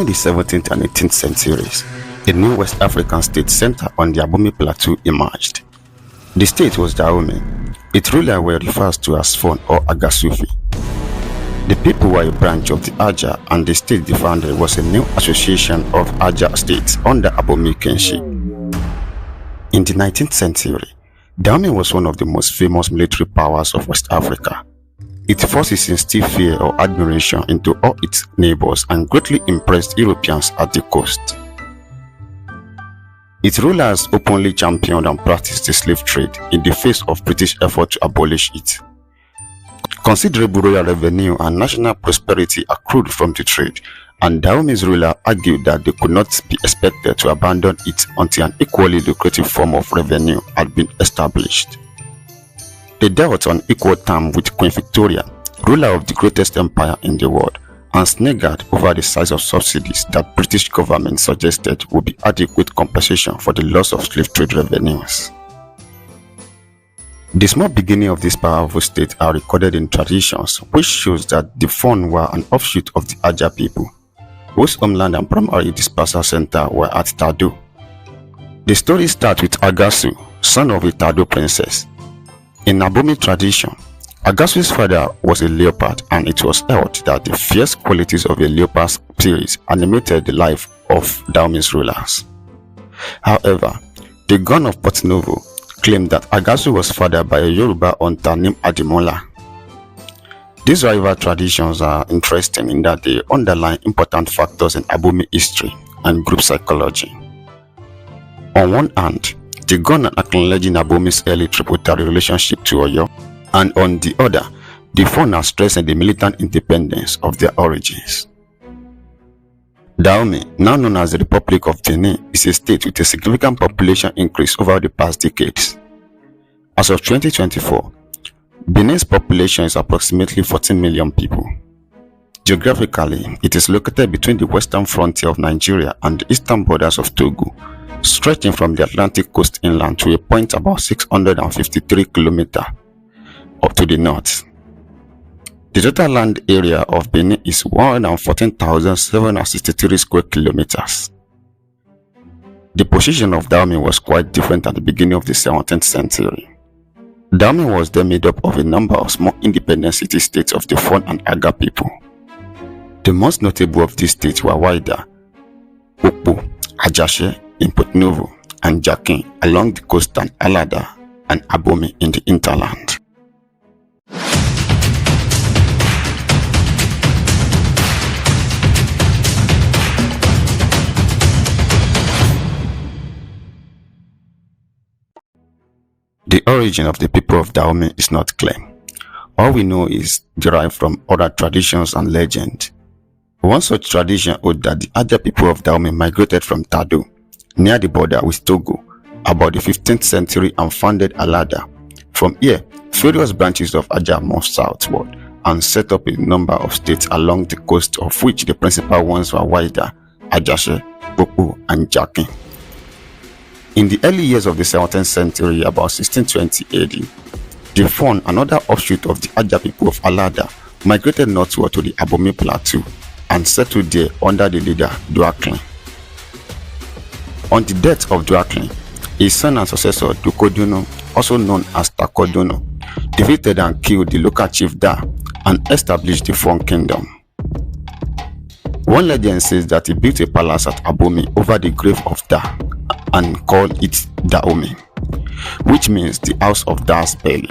During the 17th and 18th centuries, a new West African state center on the Abomey plateau emerged. The state was Dahomey. Its ruler were referred to as Fon or Agasuvi. The people were a branch of the Agaja, and the state they founded was a new association of Agaja states under Abomey kinship. In the 19th century, Dahomey was one of the most famous military powers of West Africa. Its forces instilled fear or admiration into all its neighbors and greatly impressed Europeans at the coast. Its rulers openly championed and practiced the slave trade in the face of British effort to abolish it. Considerable royal revenue and national prosperity accrued from the trade, and Dahomey's ruler argued that they could not be expected to abandon it until an equally lucrative form of revenue had been established. They dealt on equal terms with Queen Victoria, ruler of the greatest empire in the world, and sniggered over the size of subsidies that British government suggested would be adequate compensation for the loss of slave trade revenues. The small beginning of this powerful state are recorded in traditions, which shows that the Fon were an offshoot of the Agaja people, whose homeland and primary dispersal center were at Tado. The story starts with Agasu, son of a Tado princess. In Abomey tradition, Agasuvi's father was a leopard, and it was held that the fierce qualities of a leopard's spirit animated the life of Dahomey's rulers. However, the gun of Porto Novo claimed that Agasu was fathered by a Yoruba hunter named Ademola. These rival traditions are interesting in that they underline important factors in Abomey history and group psychology. On one hand, the gun acknowledging Abomey's early tributary relationship to Oyo, and on the other, the Fon are stressing the militant independence of their origins. Dahomey, now known as the Republic of Benin, is a state with a significant population increase over the past decades. As of 2024, Benin's population is approximately 14 million people. Geographically, it is located between the western frontier of Nigeria and the eastern borders of Togo, stretching from the Atlantic coast inland to a point about 653 kilometers up to the north. The total land area of Benin is 114,763 square kilometers. The position of Dahomey was quite different at the beginning of the 17th century. Dahomey was then made up of a number of small independent city-states of the Fon and Aga people. The most notable of these states were Wida, Okpo, Ajashe in Porto Novo, and Jakin along the coast, and Alada and Abomey in the hinterland. The origin of the people of Dahomey is not clear. All we know is derived from other traditions and legend. One such tradition holds that the Aga people of Dahomey migrated from Tado, near the border with Togo, about the 15th century and founded Alada. From here, various branches of Aga moved southward and set up a number of states along the coast, of which the principal ones were Wida, Ajashe, Okpo, and Jakin. In the early years of the 17th century, about 1620 AD, the Fon, another offshoot of the Aga people of Alada, migrated northward to the Abomey plateau and settled there under the leader Duaklin. On the death of Duaklin, his son and successor Dukoduno, also known as Takoduno, defeated and killed the local chief Da and established the Fon kingdom. One legend says that he built a palace at Abomey over the grave of Da and called it Dahomey, which means the house of Da's belly.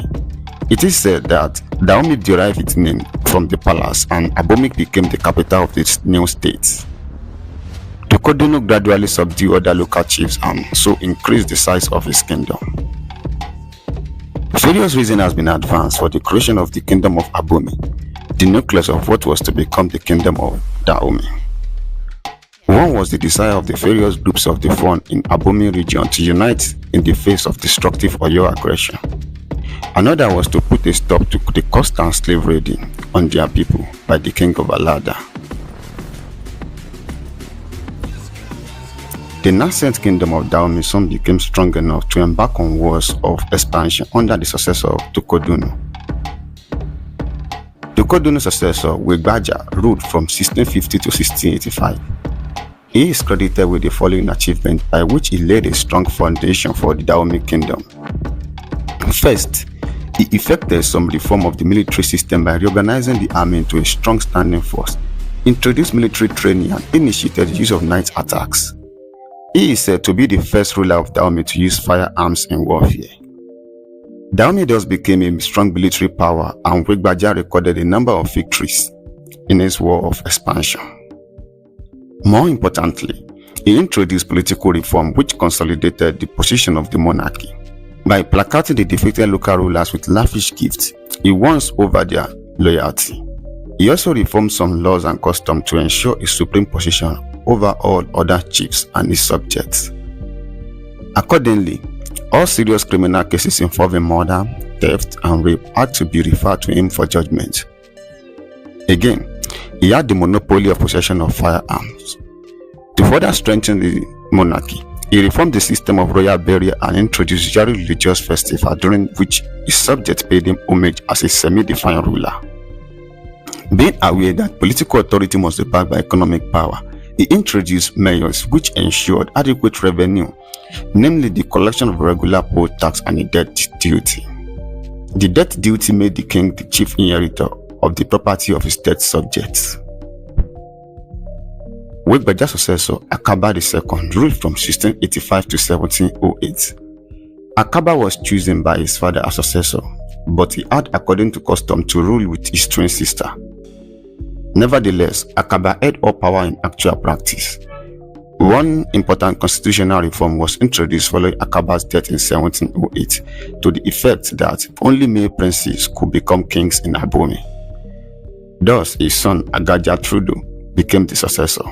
It is said that Dahomey derived its name from the palace, and Abomey became the capital of its new state. Tokodono gradually subdued other local chiefs and so increased the size of his kingdom. Various reasons has been advanced for the creation of the kingdom of Abomey, the nucleus of what was to become the kingdom of Dahomey. One was the desire of the various groups of the Fon in Abomey region to unite in the face of destructive Oyo aggression. Another was to put a stop to the constant slave raiding on their people by the king of Alada. The nascent kingdom of Dahomey soon became strong enough to embark on wars of expansion under the successor of Tokoduno. Tokoduno's successor, Wegbaja, ruled from 1650 to 1685. He is credited with the following achievements by which he laid a strong foundation for the Dahomey kingdom. First, he effected some reform of the military system by reorganizing the army into a strong standing force, introduced military training, and initiated the use of night attacks. He is said to be the first ruler of Dahomey to use firearms in warfare. Dahomey thus became a strong military power, and Wegbaja recorded a number of victories in his war of expansion. More importantly, he introduced political reform which consolidated the position of the monarchy. By placating the defeated local rulers with lavish gifts, he won over their loyalty. He also reformed some laws and customs to ensure a supreme position over all other chiefs and his subjects. Accordingly, all serious criminal cases involving murder, theft, and rape had to be referred to him for judgment. Again, he had the monopoly of possession of firearms. To further strengthen the monarchy, he reformed the system of royal burial and introduced yearly religious festival during which his subjects paid him homage as a semi-divine ruler. Being aware that political authority must be backed by economic power, he introduced measures which ensured adequate revenue, namely the collection of regular poll tax and a death duty. The death duty made the king the chief inheritor of the property of his dead subjects. Wegbaja's successor, Akaba II, ruled from 1685 to 1708. Akaba was chosen by his father as successor, but he had, according to custom, to rule with his twin sister. Nevertheless, Akaba had all power in actual practice. One important constitutional reform was introduced following Akaba's death in 1708 to the effect that only male princes could become kings in Abomey. Thus, his son Agaja became the successor.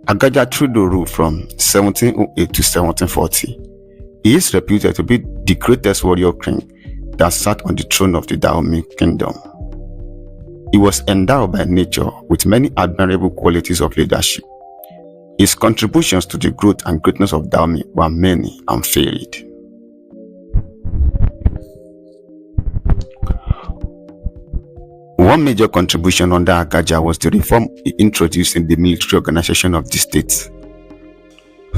Agaja ruled from 1708 to 1740. He is reputed to be the greatest warrior king that sat on the throne of the Dahomey kingdom. He was endowed by nature with many admirable qualities of leadership. His contributions to the growth and greatness of Dahomey were many and varied. One major contribution under Agaja was the reform he introduced in the military organization of the state.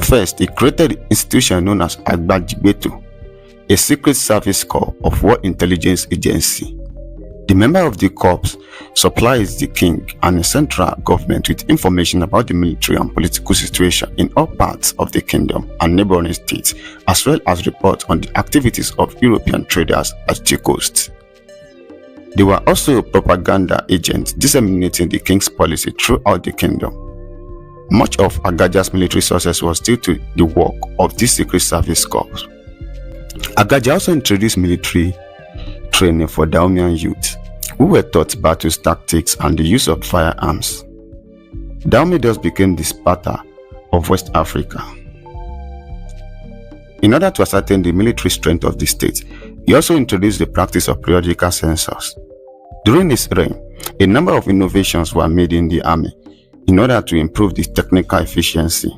First, he created an institution known as Tegbesu, a secret service corps of war intelligence agency. The member of the corps supplies the king and the central government with information about the military and political situation in all parts of the kingdom and neighboring states, as well as reports on the activities of European traders at the coast. They were also propaganda agents disseminating the king's policy throughout the kingdom. Much of Agaja's military success was due to the work of this secret service corps. Agaja also introduced military training for Dahomeyan youth, who were taught battle tactics and the use of firearms. Dahomey thus became the Sparta of West Africa. In order to ascertain the military strength of the state, he also introduced the practice of periodical census. During his reign, a number of innovations were made in the army in order to improve the technical efficiency.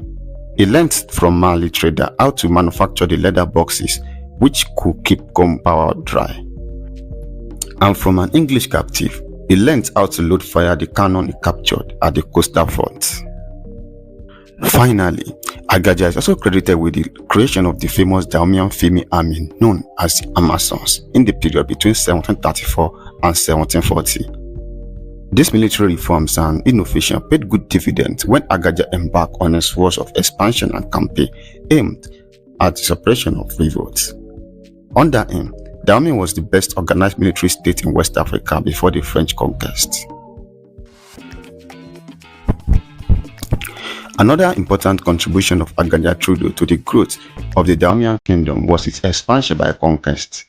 He learned from Mali trader how to manufacture the leather boxes which could keep gunpowder dry. And from an English captive, he learned how to load fire the cannon he captured at the coastal front. Finally, Agaja is also credited with the creation of the famous Dahomeyan female army known as the Amazons in the period between 1734 and 1740. These military reforms and innovation paid good dividends when Agaja embarked on his wars of expansion and campaign aimed at the suppression of revolts. Under him, Dahomey was the best organized military state in West Africa before the French conquest. Another important contribution of Agaja to the growth of the Dahomeyan kingdom was its expansion by conquest.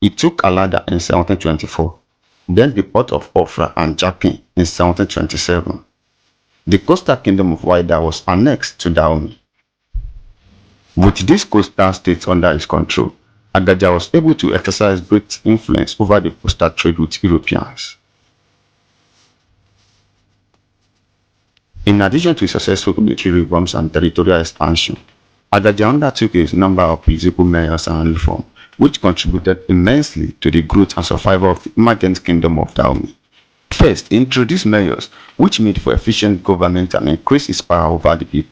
He took Alada in 1724, then the port of Ofra and Japin in 1727. The coastal kingdom of Wida was annexed to Dahomey. With these coastal states under his control, Agaja was able to exercise great influence over the coastal trade with Europeans. In addition to successful military reforms and territorial expansion, Agaja undertook a number of political measures and reforms, which contributed immensely to the growth and survival of the emergent kingdom of Dahomey. First, he introduced measures which made for efficient government and increased its power over the people.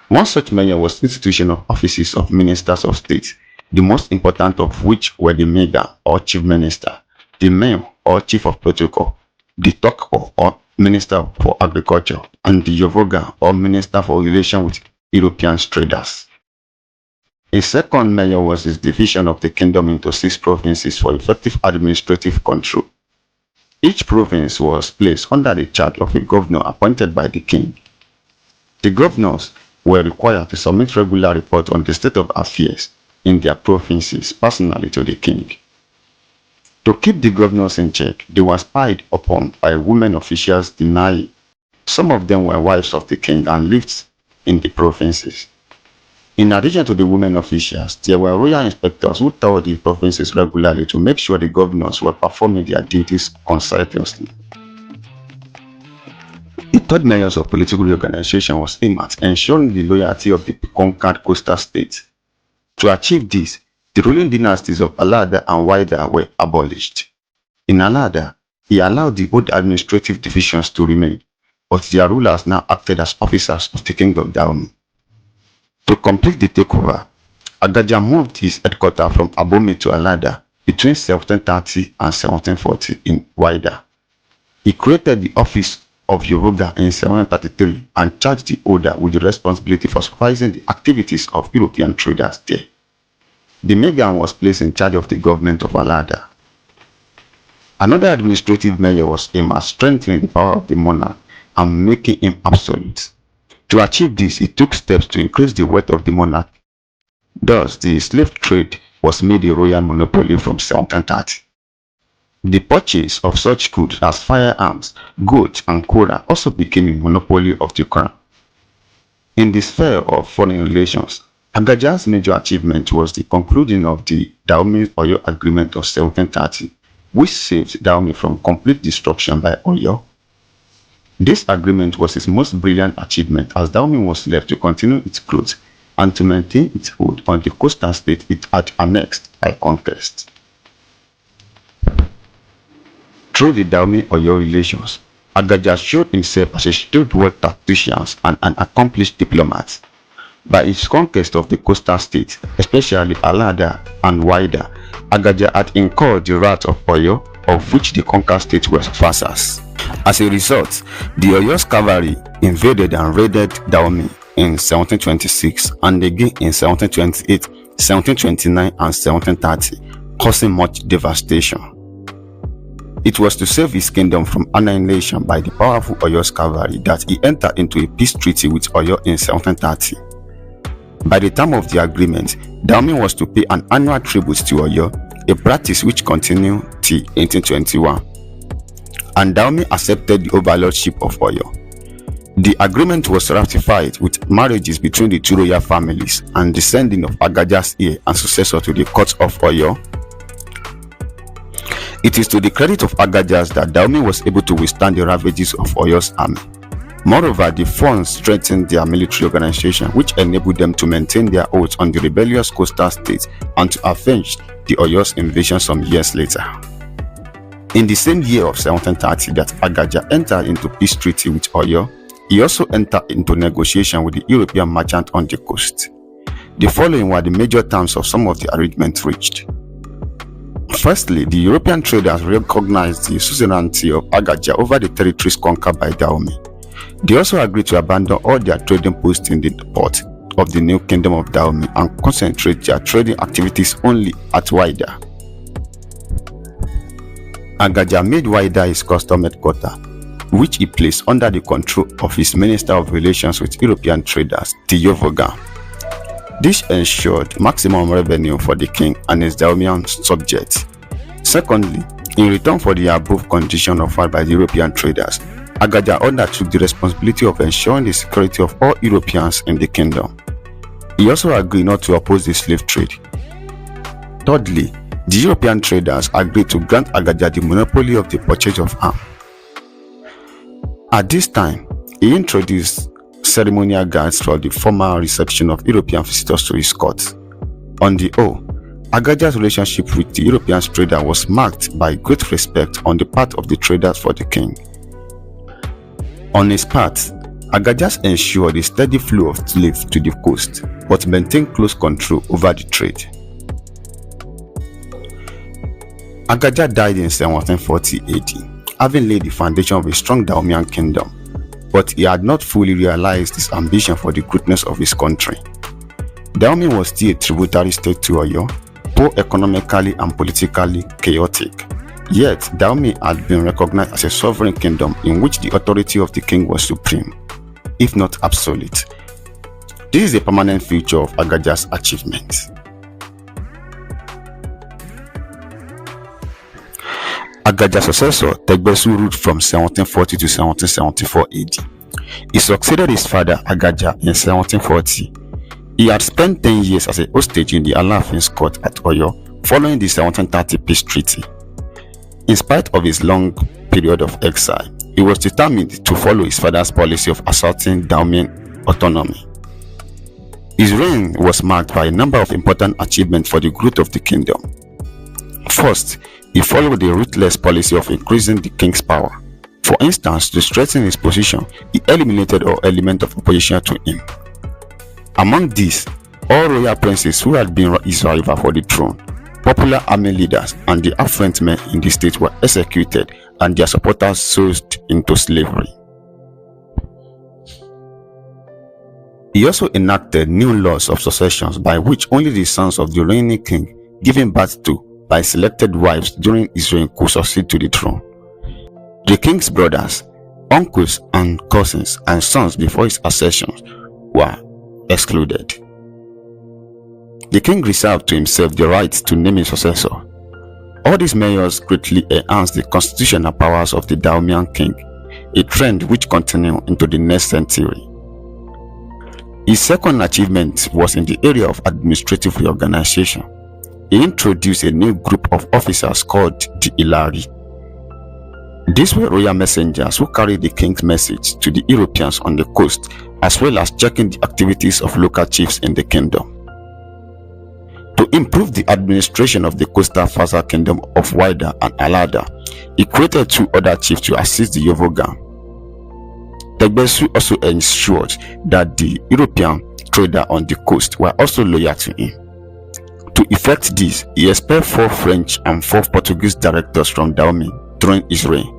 One such measure was the institution of offices of ministers of state, the most important of which were the Mega or chief minister, the Mayor or chief of protocol, the Toko or minister for agriculture, and the Yovoga or minister for relations with European traders. A second measure was his division of the kingdom into 6 provinces for effective administrative control. Each province was placed under the charge of a governor appointed by the king. The governors were required to submit regular reports on the state of affairs in their provinces personally to the king. To keep the governors in check, they were spied upon by women officials denying. Some of them were wives of the king and lived in the provinces. In addition to the women officials, there were royal inspectors who toured the provinces regularly to make sure the governors were performing their duties conscientiously. The third measure of political reorganization was aimed at ensuring the loyalty of the conquered coastal states. To achieve this, the ruling dynasties of Alada and Waida were abolished. In Alada, he allowed the old administrative divisions to remain, but their rulers now acted as officers of the king of Dahomey. To complete the takeover, Agaja moved his headquarters from Abomey to Alada between 1730 and 1740 in Waida. He created the office of Yovoga in 1733 and charged the holder with the responsibility for supervising the activities of European traders there. The Megan was placed in charge of the government of Alada. Another administrative measure was aimed at strengthening the power of the monarch and making him absolute. To achieve this, he took steps to increase the wealth of the monarch. Thus, the slave trade was made a royal monopoly from 1730. The purchase of such goods as firearms, goats, and quota also became a monopoly of the crown. In the sphere of foreign relations, Agaja's major achievement was the conclusion of the Dahomey-Oyo Agreement of 1730, which saved Dahomey from complete destruction by Oyo. This agreement was his most brilliant achievement, as Dahomey was left to continue its growth and to maintain its hold on the coastal state it had annexed by conquest. Through the Dahomey-Oyo relations, Agaja showed himself as a shrewd world tactician and an accomplished diplomat. By his conquest of the coastal states, especially Alada and Waida, Agaja had incurred the wrath of Oyo, of which the conquered states were vassals. As a result, the Oyo's cavalry invaded and raided Dahomey in 1726 and again in 1728, 1729 and 1730, causing much devastation. It was to save his kingdom from annihilation by the powerful Oyo's cavalry that he entered into a peace treaty with Oyo in 1730. By the time of the agreement, Dahomey was to pay an annual tribute to Oyo, a practice which continued till 1821. And Dahomey accepted the overlordship of Oyo. The agreement was ratified with marriages between the two royal families and the sending of Agaja's heir and successor to the court of Oyo. It is to the credit of Agajas that Dahomey was able to withstand the ravages of Oyo's army. Moreover, the Fons strengthened their military organization, which enabled them to maintain their hold on the rebellious coastal states and to avenge the Oyo's invasion some years later. In the same year of 1730 that Agaja entered into peace treaty with Oyo, he also entered into negotiation with the European merchant on the coast. The following were the major terms of some of the arrangements reached. Firstly, the European traders recognized the suzerainty of Agaja over the territories conquered by Dahomey. They also agreed to abandon all their trading posts in the port of the new kingdom of Dahomey and concentrate their trading activities only at Waida. Agaja made Waida his custom headquarters, which he placed under the control of his Minister of Relations with European traders, the Yovoga. This ensured maximum revenue for the king and his Dahomeyan subjects. Secondly, in return for the above condition offered by the European traders, Agaja undertook the responsibility of ensuring the security of all Europeans in the kingdom. He also agreed not to oppose the slave trade. Thirdly, the European traders agreed to grant Agaja the monopoly of the purchase of arms. At this time, he introduced ceremonial guards for the formal reception of European visitors to his court. On the whole, Agaja's relationship with the European trader was marked by great respect on the part of the traders for the king. On his part, Agaja ensured a steady flow of slaves to the coast, but maintained close control over the trade. Agaja died in 1740 AD, having laid the foundation of a strong Dahomeyan kingdom, but he had not fully realized his ambition for the greatness of his country. Dahomey was still a tributary state to Oyo, poor economically and politically chaotic. Yet, Dahomey had been recognized as a sovereign kingdom in which the authority of the king was supreme, if not absolute. This is a permanent feature of Agaja's achievements. Agaja's successor, Tegbesu, ruled from 1740 to 1774 AD. He succeeded his father, Agaja, in 1740. He had spent 10 years as a hostage in the Alaafin's court at Oyo following the 1730 peace treaty. In spite of his long period of exile, he was determined to follow his father's policy of asserting Dahomeyan autonomy. His reign was marked by a number of important achievements for the growth of the kingdom. First, he followed the ruthless policy of increasing the king's power. For instance, to strengthen his position, he eliminated all elements of opposition to him. Among these, all royal princes who had been his rival for the throne, popular army leaders, and the affluent men in the state were executed and their supporters sold into slavery. He also enacted new laws of succession by which only the sons of the reigning king given birth to by selected wives during his reign could succeed to the throne. The king's brothers, uncles and cousins and sons before his accession were excluded. The king reserved to himself the right to name his successor. All these measures greatly enhanced the constitutional powers of the Dahomeyan king, a trend which continued into the next century. His second achievement was in the area of administrative reorganization. He introduced a new group of officers called the Ilari. These were royal messengers who carried the king's message to the Europeans on the coast, as well as checking the activities of local chiefs in the kingdom. To improve the administration of the coastal vassal kingdom of Wida and Alada, he created two other chiefs to assist the Yovogan. Tegbesu also ensured that the European traders on the coast were also loyal to him. To effect this, he expelled 4 French and 4 Portuguese directors from Dahomey during his reign.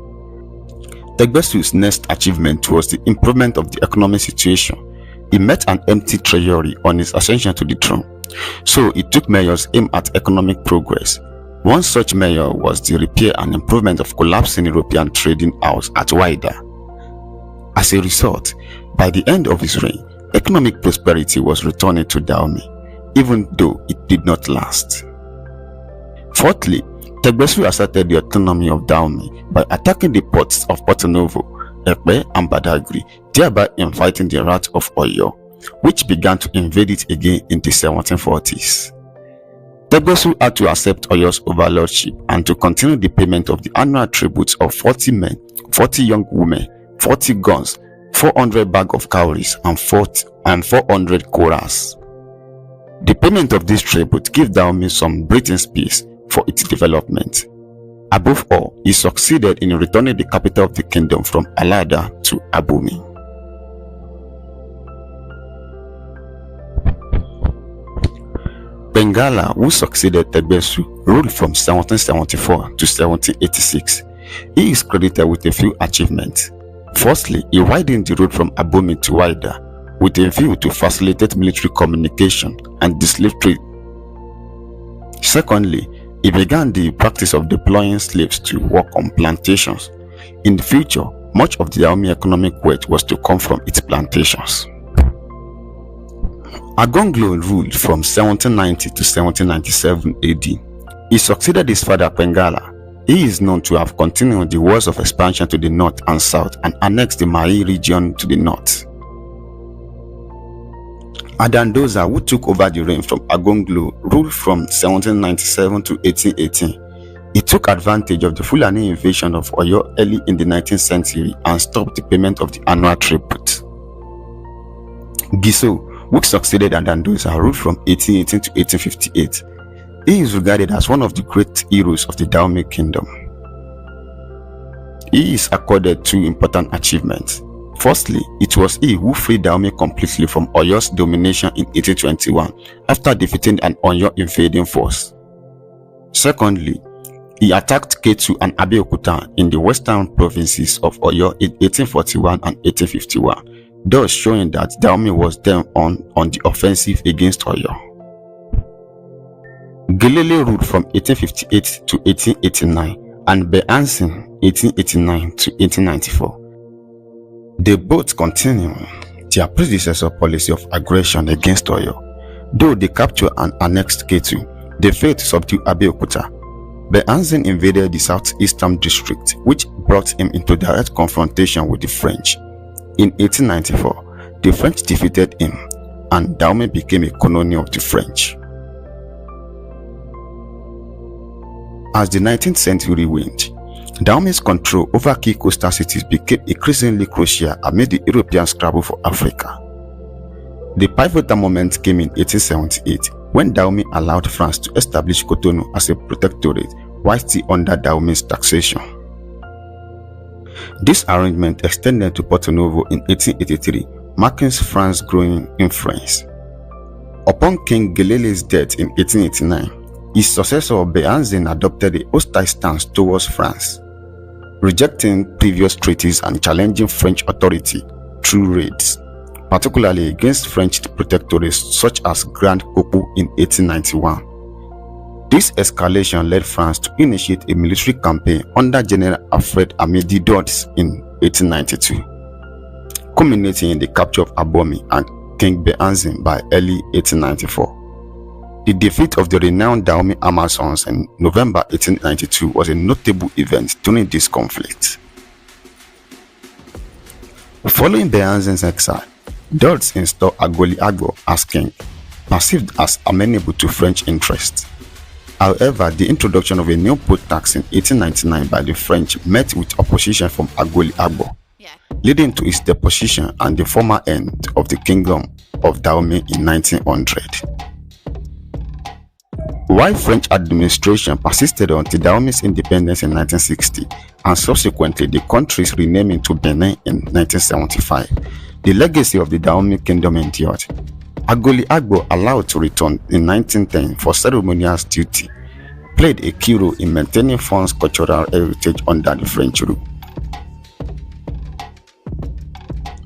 Tegbesu's next achievement was the improvement of the economic situation. He met an empty treasury on his ascension to the throne, so he took measures aimed at economic progress. One such measure was the repair and improvement of collapsing European trading house at Wida. As a result, by the end of his reign, economic prosperity was returning to Dahomey, even though it did not last. Fourthly, Tegbesu asserted the autonomy of Dahomey by attacking the ports of Porto Novo, Epe and Badagry, thereby inviting the wrath of Oyo, which began to invade it again in the 1740s. Tegbesu had to accept Oyo's overlordship and to continue the payment of the annual tributes of 40 men, 40 young women, 40 guns, 400 bags of cowries, and 400 koras. The payment of this tribute gave Dahomey some breathing space for its development. Above all, he succeeded in returning the capital of the kingdom from Alada to Abomey. Bengala, who succeeded Tegbesu, ruled from 1774 to 1786. He is credited with a few achievements. Firstly, he widened the road from Abomey to Wida with a view to facilitate military communication and the slave trade. Secondly, he began the practice of deploying slaves to work on plantations. In the future, much of the Dahomey economic wealth was to come from its plantations. Agonglo ruled from 1790 to 1797 AD. He succeeded his father Bengala. He is known to have continued the wars of expansion to the north and south and annexed the Mai region to the north. Adandoza, who took over the reign from Agonglo, ruled from 1797 to 1818. He took advantage of the Fulani invasion of Oyo early in the 19th century and stopped the payment of the annual tribute. Giso, who succeeded Adandoza, ruled from 1818 to 1858. He is regarded as one of the great heroes of the Dahomey kingdom. He is accorded two important achievements. Firstly, it was he who freed Dahomey completely from Oyo's domination in 1821 after defeating an Oyo invading force. Secondly, he attacked Ketu and Abeokuta in the western provinces of Oyo in 1841 and 1851, thus showing that Dahomey was then on the offensive against Oyo. Gelele ruled from 1858 to 1889 and Beanzin 1889 to 1894. They both continue their predecessor policy of aggression against Oyo. Though they captured and annexed Ketu, they failed to subdue Abeokuta. Beanzin invaded the southeastern district, which brought him into direct confrontation with the French. In 1894, the French defeated him, and Dahomey became a colony of the French. As the 19th century waned, Dahomey's control over key coastal cities became increasingly crucial amid the European scramble for Africa. The pivotal moment came in 1878 when Dahomey allowed France to establish Cotonou as a protectorate while still under Dahomey's taxation. This arrangement extended to Porto Novo in 1883, marking France's growing influence. Upon King Gelele's death in 1889, his successor Beanzin adopted a hostile stance towards France, rejecting previous treaties and challenging French authority through raids, particularly against French protectorates such as Grand Copu in 1891. This escalation led France to initiate a military campaign under General Alfred Amedee Dodds in 1892, culminating in the capture of Abomey and King Beanzin by early 1894. The defeat of the renowned Dahomey Amazons in November 1892 was a notable event during this conflict. Following Beanzin's exile, Dodds installed Agoli-Agbo as king, perceived as amenable to French interests. However, the introduction of a new pot tax in 1899 by the French met with opposition from Agoli-Agbo, leading to his deposition and the former end of the kingdom of Dahomey in 1900. While French administration persisted until Dahomey's independence in 1960 and subsequently the country's renaming to Benin in 1975, the legacy of the Dahomey kingdom endured. Agoli-Agbo, allowed to return in 1910 for ceremonial duty, played a key role in maintaining France's cultural heritage under the French rule.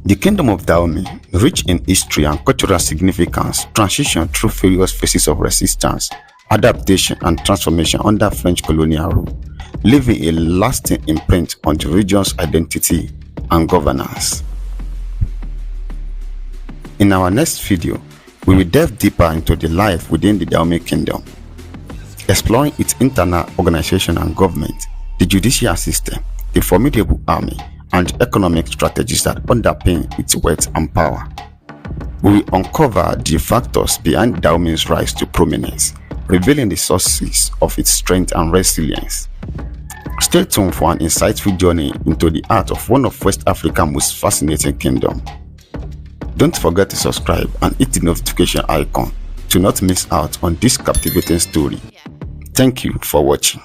The kingdom of Dahomey, rich in history and cultural significance, transitioned through various phases of resistance, adaptation and transformation under French colonial rule, leaving a lasting imprint on the region's identity and governance. In our next video, we will delve deeper into the life within the Dahomey kingdom, exploring its internal organization and government, the judicial system, the formidable army, and the economic strategies that underpin its wealth and power. We will uncover the factors behind Dahomey's rise to prominence, revealing the sources of its strength and resilience. Stay tuned for an insightful journey into the heart of one of West Africa's most fascinating kingdoms. Don't forget to subscribe and hit the notification icon to not miss out on this captivating story. Thank you for watching.